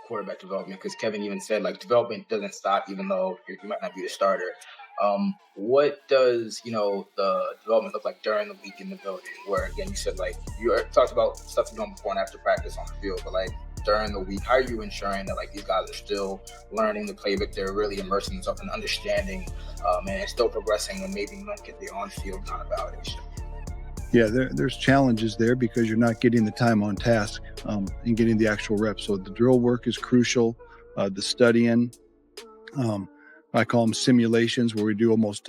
quarterback development? Because Kevin even said like development doesn't stop, even though you might not be the starter. What does the development look like during the week in the building? Where again, you said like you talked about stuff you're doing before and after practice on the field, but like during the week, how are you ensuring that like these guys are still learning the playbook, they're really immersing themselves in understanding, and still progressing, and maybe not get the on-field kind of validation? Yeah, there's challenges there because you're not getting the time on task and getting the actual reps. So the drill work is crucial. The studying, I call them simulations, where we do almost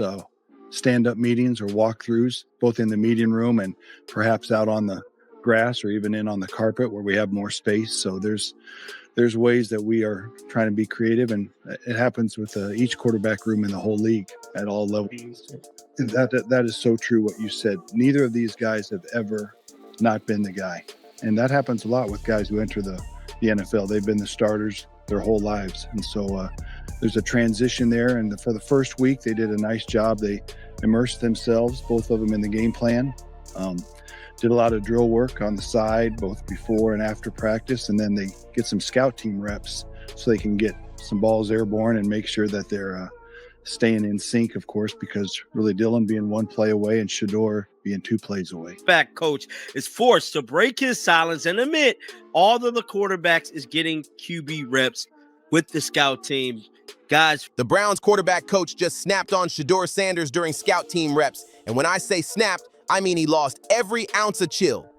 stand-up meetings or walkthroughs, both in the meeting room and perhaps out on the grass or even in on the carpet where we have more space. So there's ways that we are trying to be creative, and it happens with each quarterback room in the whole league at all levels. And that is so true what you said. Neither of these guys have ever not been the guy. And that happens a lot with guys who enter the NFL. They've been the starters their whole lives. And so there's a transition there. And for the first week, they did a nice job. They immersed themselves, both of them, in the game plan. Did a lot of drill work on the side, both before and after practice. And then they get some scout team reps so they can get some balls airborne and make sure that they're staying in sync, of course, because really Dylan being one play away and Shedeur being 2 plays away. Back coach is forced to break his silence and admit all of the quarterbacks is getting QB reps with the scout team. Guys, the Browns quarterback coach just snapped on Shedeur Sanders during scout team reps. And when I say snapped, I mean he lost every ounce of chill.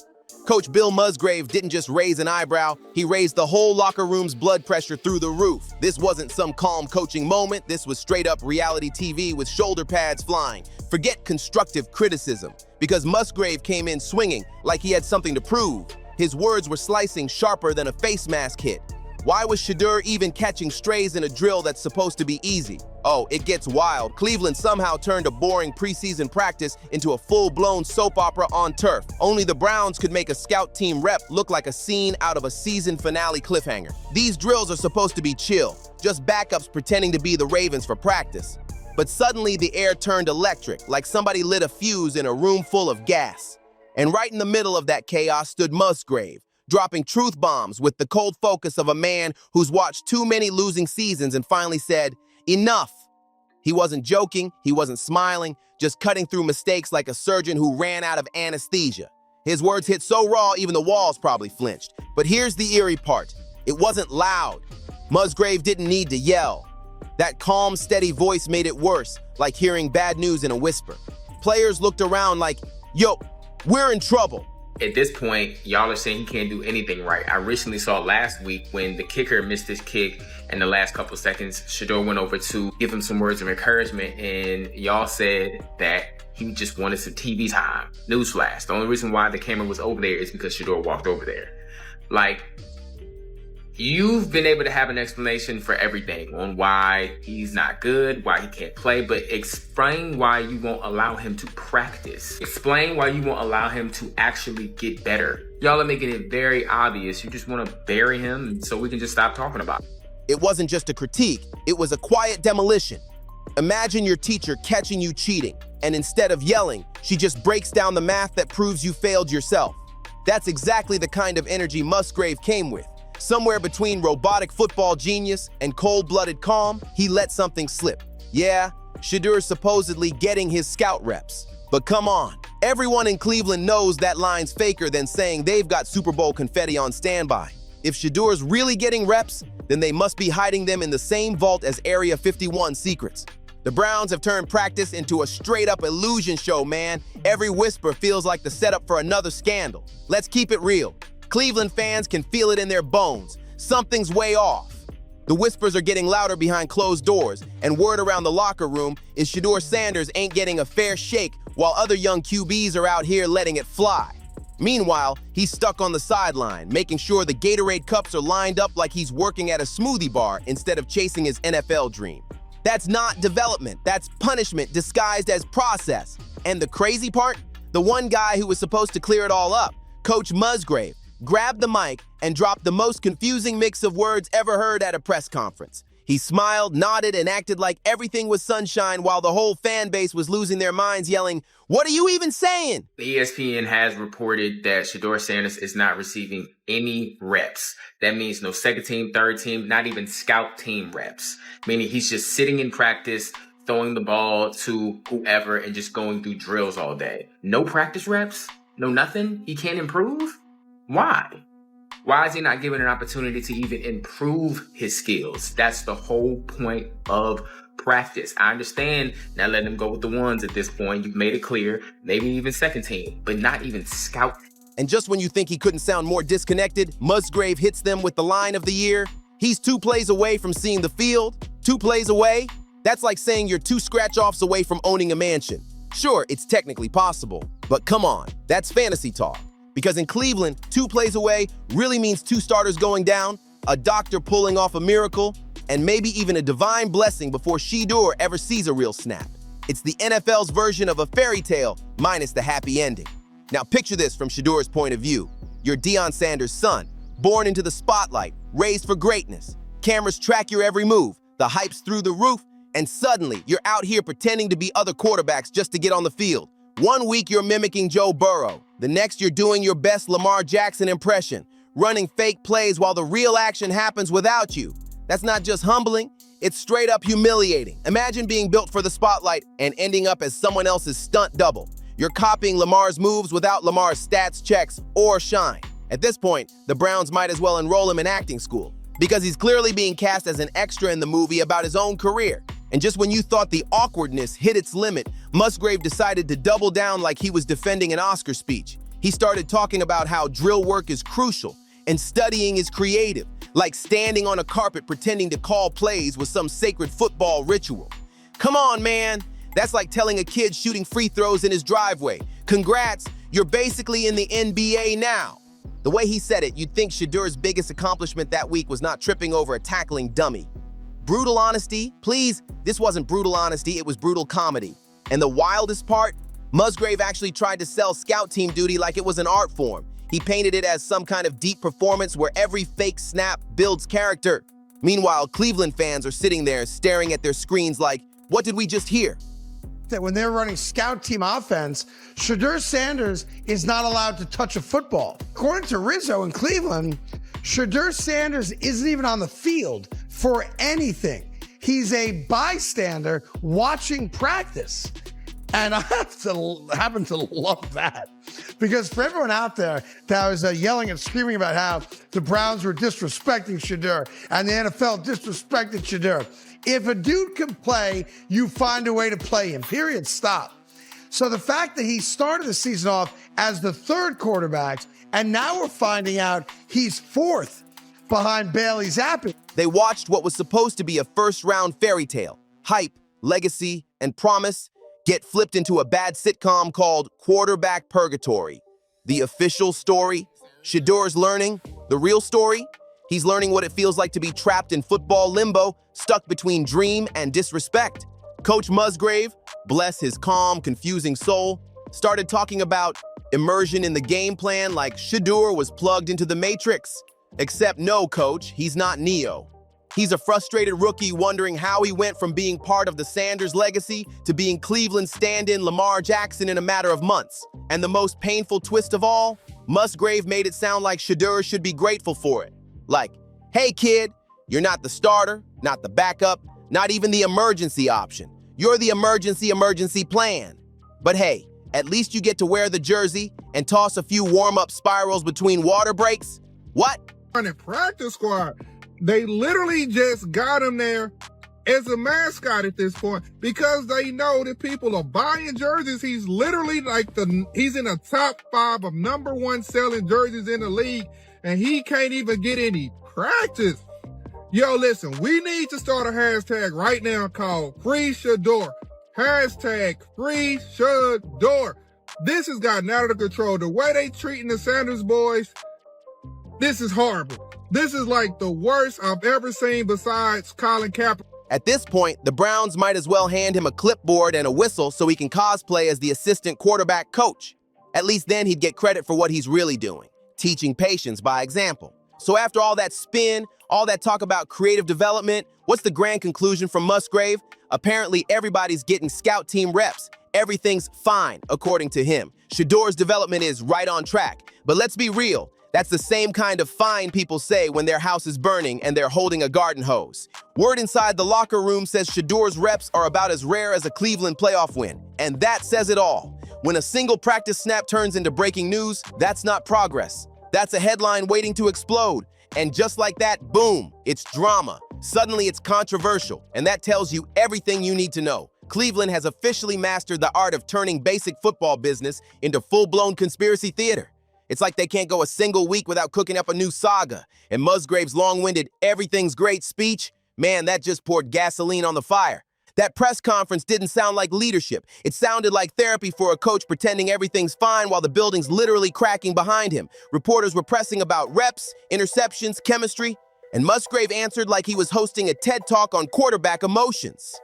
Coach Bill Musgrave didn't just raise an eyebrow, he raised the whole locker room's blood pressure through the roof. This wasn't some calm coaching moment, this was straight up reality TV with shoulder pads flying. Forget constructive criticism, because Musgrave came in swinging like he had something to prove. His words were slicing sharper than a face mask hit. Why was Shedeur even catching strays in a drill that's supposed to be easy? Oh, it gets wild. Cleveland somehow turned a boring preseason practice into a full-blown soap opera on turf. Only the Browns could make a scout team rep look like a scene out of a season finale cliffhanger. These drills are supposed to be chill, just backups pretending to be the Ravens for practice. But suddenly the air turned electric, like somebody lit a fuse in a room full of gas. And right in the middle of that chaos stood Musgrave, dropping truth bombs with the cold focus of a man who's watched too many losing seasons and finally said, enough. He wasn't joking, he wasn't smiling, just cutting through mistakes like a surgeon who ran out of anesthesia. His words hit so raw, even the walls probably flinched. But here's the eerie part. It wasn't loud. Musgrave didn't need to yell. That calm, steady voice made it worse, like hearing bad news in a whisper. Players looked around like, yo, we're in trouble. At this point, y'all are saying he can't do anything right. I recently saw last week when the kicker missed his kick in the last couple of seconds, Shedeur went over to give him some words of encouragement, and y'all said that he just wanted some TV time. Newsflash, the only reason why the camera was over there is because Shedeur walked over there. Like, you've been able to have an explanation for everything on why he's not good, why he can't play, but explain why you won't allow him to practice. Explain why you won't allow him to actually get better. Y'all are making it very obvious. You just want to bury him so we can just stop talking about it. It wasn't just a critique, it was a quiet demolition. Imagine your teacher catching you cheating, and instead of yelling, she just breaks down the math that proves you failed yourself. That's exactly the kind of energy Musgrave came with. Somewhere between robotic football genius and cold-blooded calm, he let something slip. Yeah, Shedeur's supposedly getting his scout reps. But come on, everyone in Cleveland knows that line's faker than saying they've got Super Bowl confetti on standby. If Shedeur's really getting reps, then they must be hiding them in the same vault as Area 51 secrets. The Browns have turned practice into a straight-up illusion show, man. Every whisper feels like the setup for another scandal. Let's keep it real. Cleveland fans can feel it in their bones. Something's way off. The whispers are getting louder behind closed doors, and word around the locker room is Shedeur Sanders ain't getting a fair shake while other young QBs are out here letting it fly. Meanwhile, he's stuck on the sideline, making sure the Gatorade cups are lined up like he's working at a smoothie bar instead of chasing his NFL dream. That's not development, that's punishment disguised as process. And the crazy part? The one guy who was supposed to clear it all up, Coach Musgrave, grabbed the mic and dropped the most confusing mix of words ever heard at a press conference. He smiled, nodded, and acted like everything was sunshine while the whole fan base was losing their minds yelling, "What are you even saying?" The ESPN has reported that Shedeur Sanders is not receiving any reps. That means no second team, third team, not even scout team reps. Meaning he's just sitting in practice, throwing the ball to whoever and just going through drills all day. No practice reps? No nothing? He can't improve? Why? Why is he not given an opportunity to even improve his skills? That's the whole point of practice. I understand not letting him go with the ones at this point. You've made it clear. Maybe even second team, but not even scout. And just when you think he couldn't sound more disconnected, Musgrave hits them with the line of the year. He's 2 plays away from seeing the field. 2 plays away? That's like saying you're 2 scratch-offs away from owning a mansion. Sure, it's technically possible, but come on, that's fantasy talk. Because in Cleveland, 2 plays away really means 2 starters going down, a doctor pulling off a miracle, and maybe even a divine blessing before Shedeur ever sees a real snap. It's the NFL's version of a fairy tale, minus the happy ending. Now picture this from Shedeur's point of view. You're Deion Sanders' son, born into the spotlight, raised for greatness. Cameras track your every move, the hype's through the roof, and suddenly you're out here pretending to be other quarterbacks just to get on the field. One week you're mimicking Joe Burrow. The next you're doing your best Lamar Jackson impression, running fake plays while the real action happens without you. That's not just humbling, it's straight up humiliating. Imagine being built for the spotlight and ending up as someone else's stunt double. You're copying Lamar's moves without Lamar's stats, checks, or shine. At this point, the Browns might as well enroll him in acting school, because he's clearly being cast as an extra in the movie about his own career. And just when you thought the awkwardness hit its limit, Musgrave decided to double down like he was defending an Oscar speech. He started talking about how drill work is crucial and studying is creative, like standing on a carpet pretending to call plays was some sacred football ritual. Come on, man. That's like telling a kid shooting free throws in his driveway, "Congrats, you're basically in the NBA now." The way he said it, you'd think Shedeur's biggest accomplishment that week was not tripping over a tackling dummy. Brutal honesty? Please, this wasn't brutal honesty, it was brutal comedy. And the wildest part? Musgrave actually tried to sell scout team duty like it was an art form. He painted it as some kind of deep performance where every fake snap builds character. Meanwhile, Cleveland fans are sitting there staring at their screens like, what did we just hear? That when they're running scout team offense, Shedeur Sanders is not allowed to touch a football. According to Rizzo in Cleveland, Shedeur Sanders isn't even on the field for anything. He's a bystander watching practice. And I happen to love that. Because for everyone out there that was yelling and screaming about how the Browns were disrespecting Shedeur and the NFL disrespected Shedeur, if a dude can play, you find a way to play him, period, stop. So the fact that he started the season off as the 3rd quarterback, and now we're finding out he's 4th behind Bailey Zappi. They watched what was supposed to be a first-round fairy tale, hype, legacy, and promise, get flipped into a bad sitcom called Quarterback Purgatory. The official story? Shedeur's learning? The real story? He's learning what it feels like to be trapped in football limbo, stuck between dream and disrespect. Coach Musgrave, bless his calm, confusing soul, started talking about immersion in the game plan like Shedeur was plugged into the Matrix. Except no, coach, he's not Neo. He's a frustrated rookie wondering how he went from being part of the Sanders legacy to being Cleveland's stand-in Lamar Jackson in a matter of months. And the most painful twist of all, Musgrave made it sound like Shedeur should be grateful for it. Like, hey kid, you're not the starter, not the backup, not even the emergency option. You're the emergency plan. But hey, at least you get to wear the jersey and toss a few warm-up spirals between water breaks. What? Running practice squad. They literally just got him there as a mascot at this point because they know that people are buying jerseys. He's literally like he's in the top 5 of #1 selling jerseys in the league, and he can't even get any practice. Yo, listen, we need to start a hashtag right now called Free Shedeur. Hashtag Free Shedeur. This has gotten out of control. The way they treating the Sanders boys, this is horrible. This is like the worst I've ever seen besides Colin Kaepernick. At this point, the Browns might as well hand him a clipboard and a whistle so he can cosplay as the assistant quarterback coach. At least then he'd get credit for what he's really doing, teaching patience by example. So after all that spin, all that talk about creative development, what's the grand conclusion from Musgrave? Apparently everybody's getting scout team reps. Everything's fine, according to him. Shedeur's development is right on track. But let's be real, that's the same kind of fine people say when their house is burning and they're holding a garden hose. Word inside the locker room says Shedeur's reps are about as rare as a Cleveland playoff win. And that says it all. When a single practice snap turns into breaking news, that's not progress. That's a headline waiting to explode. And just like that, boom, it's drama. Suddenly it's controversial, and that tells you everything you need to know. Cleveland has officially mastered the art of turning basic football business into full-blown conspiracy theater. It's like they can't go a single week without cooking up a new saga. And Musgrave's long-winded "everything's great" speech, man, that just poured gasoline on the fire. That press conference didn't sound like leadership. It sounded like therapy for a coach pretending everything's fine while the building's literally cracking behind him. Reporters were pressing about reps, interceptions, chemistry, and Musgrave answered like he was hosting a TED Talk on quarterback emotions.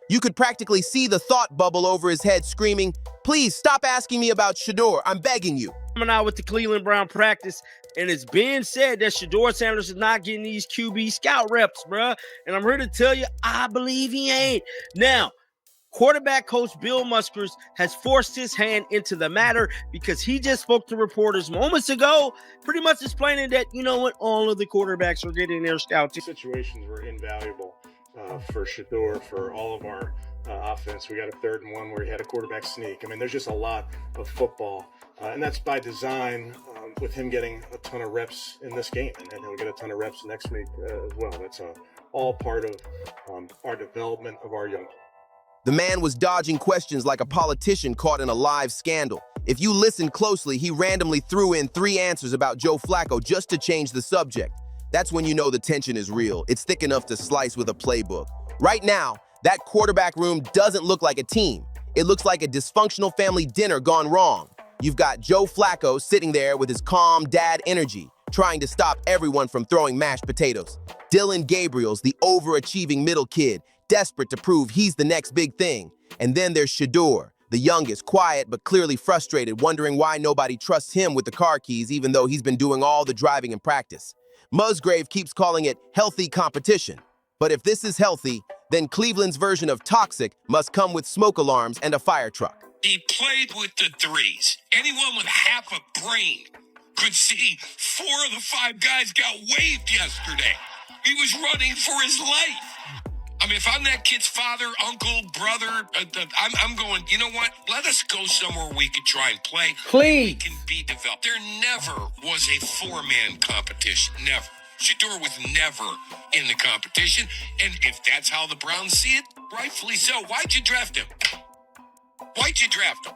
You could practically see the thought bubble over his head screaming, "Please stop asking me about Shedeur, I'm begging you." Coming out with the Cleveland Brown practice, and it's being said that Shedeur Sanders is not getting these QB scout reps, bruh. And I'm here to tell you, I believe he ain't. Now, quarterback coach Bill Musgrave has forced his hand into the matter because he just spoke to reporters moments ago, pretty much explaining that, you know what, all of the quarterbacks are getting their scout situations were invaluable for Shedeur, for all of our offense. We got a 3rd and 1 where he had a quarterback sneak. I mean, there's just a lot of football, and that's by design with him getting a ton of reps in this game, and he'll get a ton of reps next week as well. That's all part of our development of our young players. The man was dodging questions like a politician caught in a live scandal. If you listen closely, he randomly threw in 3 answers about Joe Flacco just to change the subject. That's when you know the tension is real. It's thick enough to slice with a playbook. Right now, that quarterback room doesn't look like a team. It looks like a dysfunctional family dinner gone wrong. You've got Joe Flacco sitting there with his calm dad energy, trying to stop everyone from throwing mashed potatoes. Dylan Gabriel's the overachieving middle kid, desperate to prove he's the next big thing. And then there's Shedeur, the youngest, quiet but clearly frustrated, wondering why nobody trusts him with the car keys even though he's been doing all the driving in practice. Musgrave keeps calling it healthy competition. But if this is healthy, then Cleveland's version of toxic must come with smoke alarms and a fire truck. He played with the threes. Anyone with half a brain could see 4 of the 5 guys got waived yesterday. He was running for his life. I mean, if I'm that kid's father, uncle, brother, I'm going, you know what? Let us go somewhere we can try and play. Please. We can be developed. There never was a 4-man competition. Never. Shedeur was never in the competition. And if that's how the Browns see it, rightfully so. Why'd you draft him? Why'd you draft him?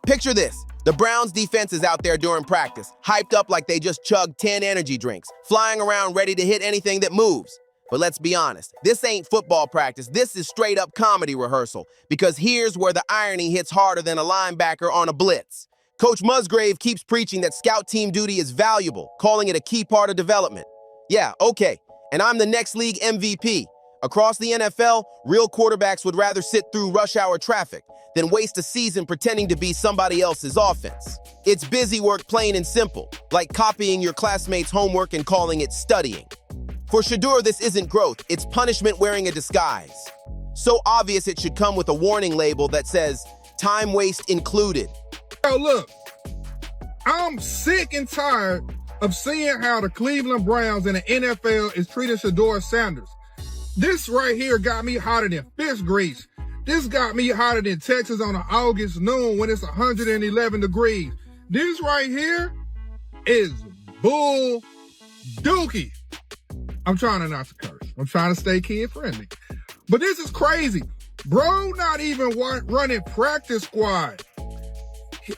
Picture this. The Browns defense is out there during practice, hyped up like they just chugged 10 energy drinks, flying around ready to hit anything that moves. But let's be honest, this ain't football practice. This is straight up comedy rehearsal, because here's where the irony hits harder than a linebacker on a blitz. Coach Musgrave keeps preaching that scout team duty is valuable, calling it a key part of development. Yeah, okay, and I'm the next league MVP. Across the NFL, real quarterbacks would rather sit through rush hour traffic than waste a season pretending to be somebody else's offense. It's busy work, plain and simple, like copying your classmates' homework and calling it studying. For Shedeur, this isn't growth, it's punishment wearing a disguise. So obvious it should come with a warning label that says, time waste included. Yo, look, I'm sick and tired of seeing how the Cleveland Browns and the NFL is treating Shedeur Sanders. This right here got me hotter than fish grease. This got me hotter than Texas on an August noon when it's 111 degrees. This right here is bull dookie. I'm trying not to curse. I'm trying to stay kid friendly. But this is crazy. Bro not even running practice squad.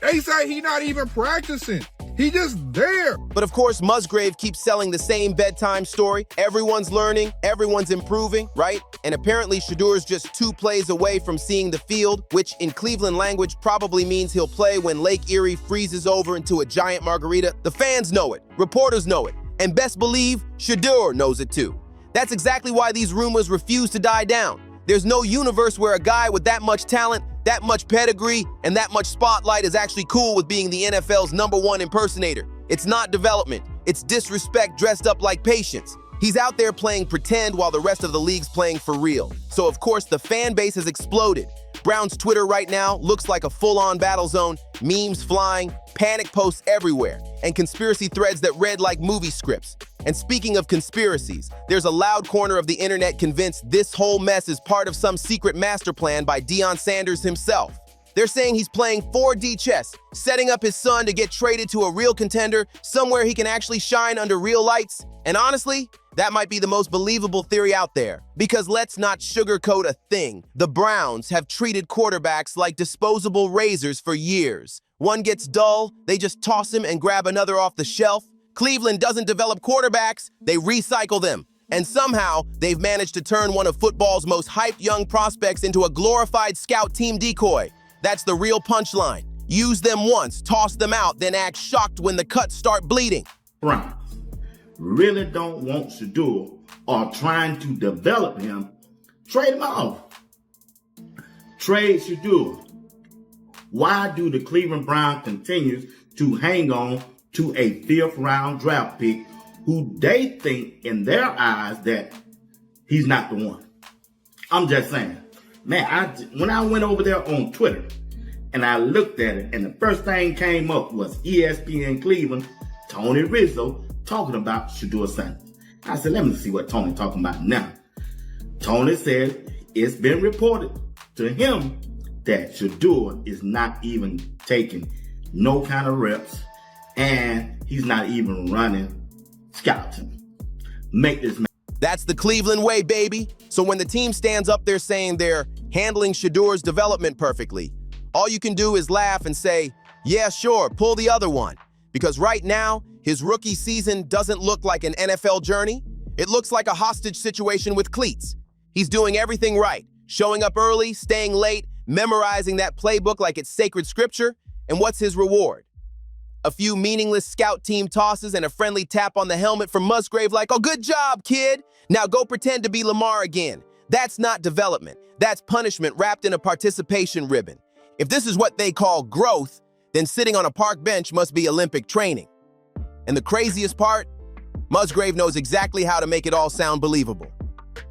They say he not even practicing. He just there. But of course, Musgrave keeps selling the same bedtime story. Everyone's learning, everyone's improving, right? And apparently Shedeur's just 2 plays away from seeing the field, which in Cleveland language probably means he'll play when Lake Erie freezes over into a giant margarita. The fans know it, reporters know it, and best believe Shedeur knows it too. That's exactly why these rumors refuse to die down. There's no universe where a guy with that much talent, that much pedigree, and that much spotlight is actually cool with being the NFL's #1 impersonator. It's not development, It's disrespect dressed up like patience. He's out there playing pretend while the rest of the league's playing for real. So of course the fan base has exploded. Brown's Twitter right now looks like a full-on battle zone, memes flying, panic posts everywhere, and conspiracy threads that read like movie scripts. And speaking of conspiracies, there's a loud corner of the internet convinced this whole mess is part of some secret master plan by Deion Sanders himself. They're saying he's playing 4D chess, setting up his son to get traded to a real contender, somewhere he can actually shine under real lights. And honestly, that might be the most believable theory out there. Because let's not sugarcoat a thing. The Browns have treated quarterbacks like disposable razors for years. One gets dull, they just toss him and grab another off the shelf. Cleveland doesn't develop quarterbacks, they recycle them. And somehow, they've managed to turn one of football's most hyped young prospects into a glorified scout team decoy. That's the real punchline. Use them once, toss them out, then act shocked when the cuts start bleeding. Browns really don't want Shedeur or trying to develop him, trade him off. Trade Shedeur. Why do the Cleveland Browns continue to hang on to a 5th round draft pick who they think in their eyes that he's not the one? I'm just saying. Man, when I went over there on Twitter and I looked at it, and the first thing came up was ESPN Cleveland, Tony Rizzo talking about Shedeur Sanders. I said, let me see what Tony talking about now. Tony said it's been reported to him that Shedeur is not even taking no kind of reps, and he's not even running scouting. Make this man. That's the Cleveland way, baby. So when the team stands up there saying they're handling Shedeur's development perfectly, all you can do is laugh and say, yeah, sure, pull the other one. Because right now, his rookie season doesn't look like an NFL journey. It looks like a hostage situation with cleats. He's doing everything right, showing up early, staying late, memorizing that playbook like it's sacred scripture. And what's his reward? A few meaningless scout team tosses and a friendly tap on the helmet from Musgrave like, oh, good job, kid. Now go pretend to be Lamar again. That's not development. That's punishment wrapped in a participation ribbon. If this is what they call growth, then sitting on a park bench must be Olympic training. And the craziest part? Musgrave knows exactly how to make it all sound believable.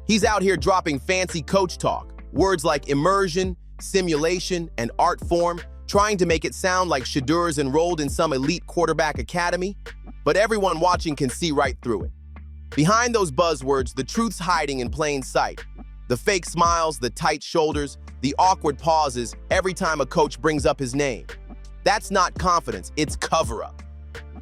He's out here dropping fancy coach talk, words like immersion, simulation, and art form, trying to make it sound like Shedeur's enrolled in some elite quarterback academy, but everyone watching can see right through it. Behind those buzzwords, the truth's hiding in plain sight. The fake smiles, the tight shoulders, the awkward pauses every time a coach brings up his name. That's not confidence, it's cover-up.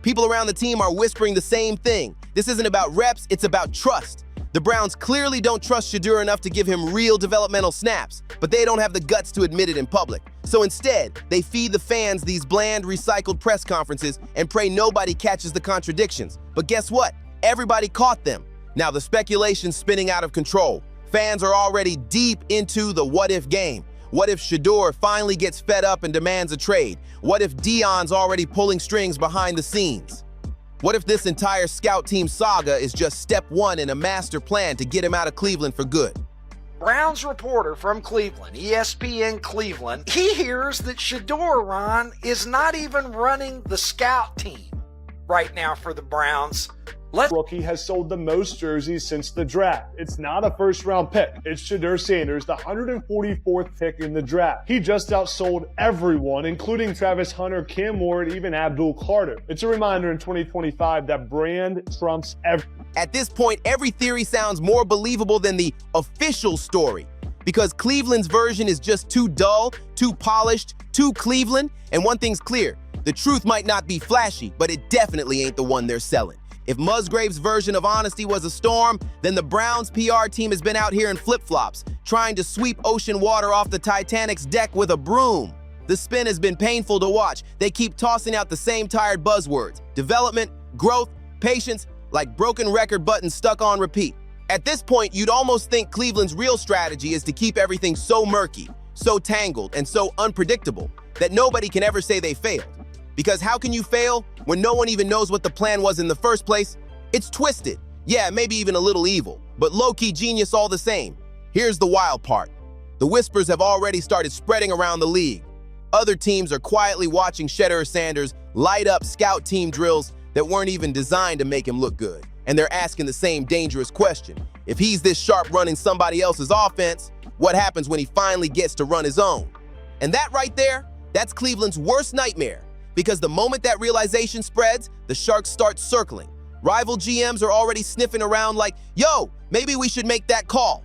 People around the team are whispering the same thing. This isn't about reps, it's about trust. The Browns clearly don't trust Shedeur enough to give him real developmental snaps, but they don't have the guts to admit it in public. So instead, they feed the fans these bland, recycled press conferences and pray nobody catches the contradictions. But guess what? Everybody caught them. Now the speculation's spinning out of control. Fans are already deep into the what-if game. What if Shedeur finally gets fed up and demands a trade? What if Deion's already pulling strings behind the scenes? What if this entire scout team saga is just step one in a master plan to get him out of Cleveland for good? Browns reporter from Cleveland, ESPN Cleveland, he hears that Shedeur, Ron, is not even running the scout team right now for the Browns. Rookie has sold the most jerseys since the draft. It's not a first-round pick. It's Shedeur Sanders, the 144th pick in the draft. He just outsold everyone, including Travis Hunter, Cam Ward, even Abdul Carter. It's a reminder in 2025 that brand trumps everything. At this point, every theory sounds more believable than the official story, because Cleveland's version is just too dull, too polished, too Cleveland, and one thing's clear, the truth might not be flashy, but it definitely ain't the one they're selling. If Musgrave's version of honesty was a storm, then the Browns PR team has been out here in flip-flops, trying to sweep ocean water off the Titanic's deck with a broom. The spin has been painful to watch. They keep tossing out the same tired buzzwords: development, growth, patience, like broken record buttons stuck on repeat. At this point, you'd almost think Cleveland's real strategy is to keep everything so murky, so tangled, and so unpredictable that nobody can ever say they failed. Because how can you fail when no one even knows what the plan was in the first place? It's twisted. Yeah, maybe even a little evil, but low-key genius all the same. Here's the wild part. The whispers have already started spreading around the league. Other teams are quietly watching Shedeur Sanders light up scout team drills, that weren't even designed to make him look good. And they're asking the same dangerous question. If he's this sharp running somebody else's offense, what happens when he finally gets to run his own? And that right there, that's Cleveland's worst nightmare. Because the moment that realization spreads, the Sharks start circling. Rival GMs are already sniffing around like, yo, maybe we should make that call.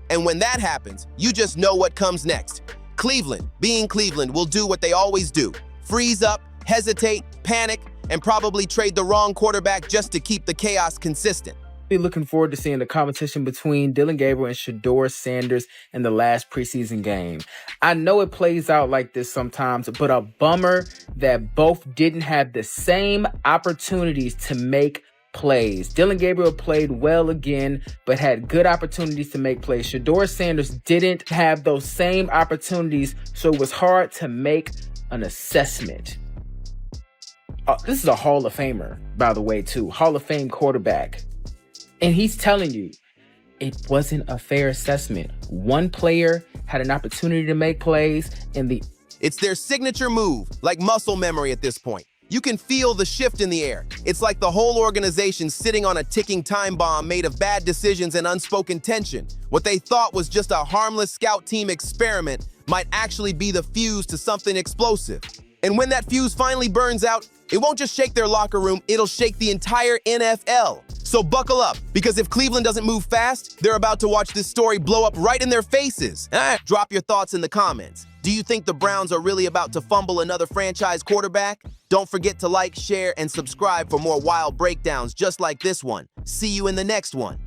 And when that happens, you just know what comes next. Cleveland, being Cleveland, will do what they always do. Freeze up, hesitate, panic, and probably trade the wrong quarterback just to keep the chaos consistent. Be looking forward to seeing the competition between Dillon Gabriel and Shedeur Sanders in the last preseason game. I know it plays out like this sometimes, but a bummer that both didn't have the same opportunities to make plays. Dillon Gabriel played well again, but had good opportunities to make plays. Shedeur Sanders didn't have those same opportunities, so it was hard to make an assessment. This is a Hall of Famer, by the way, too. Hall of Fame quarterback. And he's telling you, it wasn't a fair assessment. One player had an opportunity to make plays, and It's their signature move, like muscle memory at this point. You can feel the shift in the air. It's like the whole organization sitting on a ticking time bomb made of bad decisions and unspoken tension. What they thought was just a harmless scout team experiment might actually be the fuse to something explosive. And when that fuse finally burns out, it won't just shake their locker room, it'll shake the entire NFL. So buckle up, because if Cleveland doesn't move fast, they're about to watch this story blow up right in their faces. Drop your thoughts in the comments. Do you think the Browns are really about to fumble another franchise quarterback? Don't forget to like, share, and subscribe for more wild breakdowns just like this one. See you in the next one.